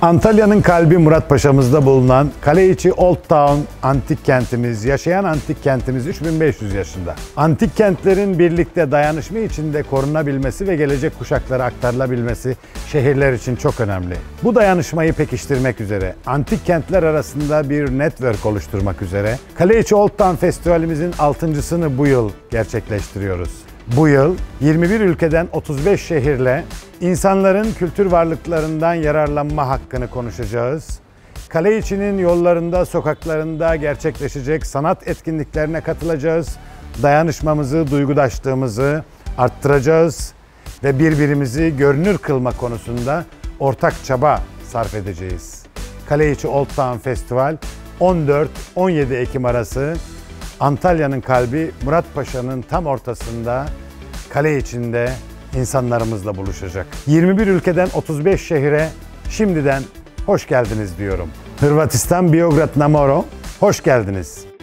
Antalya'nın kalbi Muratpaşa'mızda bulunan Kaleiçi Old Town antik kentimiz, yaşayan antik kentimiz 3500 yaşında. Antik kentlerin birlikte dayanışma içinde korunabilmesi ve gelecek kuşaklara aktarılabilmesi şehirler için çok önemli. Bu dayanışmayı pekiştirmek üzere, antik kentler arasında bir network oluşturmak üzere Kaleiçi Old Town Festivalimizin 6.sını bu yıl gerçekleştiriyoruz. Bu yıl 21 ülkeden 35 şehirle insanların kültür varlıklarından yararlanma hakkını konuşacağız. Kaleiçi'nin yollarında, sokaklarında gerçekleşecek sanat etkinliklerine katılacağız. Dayanışmamızı, duygudaşlığımızı arttıracağız ve birbirimizi görünür kılma konusunda ortak çaba sarf edeceğiz. Kaleiçi Old Town Festival 14-17 Ekim arası Antalya'nın kalbi Muratpaşa'nın tam ortasında, kale içinde insanlarımızla buluşacak. 21 ülkeden 35 şehire şimdiden hoş geldiniz diyorum. Hırvatistan, Beograd na Moro, hoş geldiniz.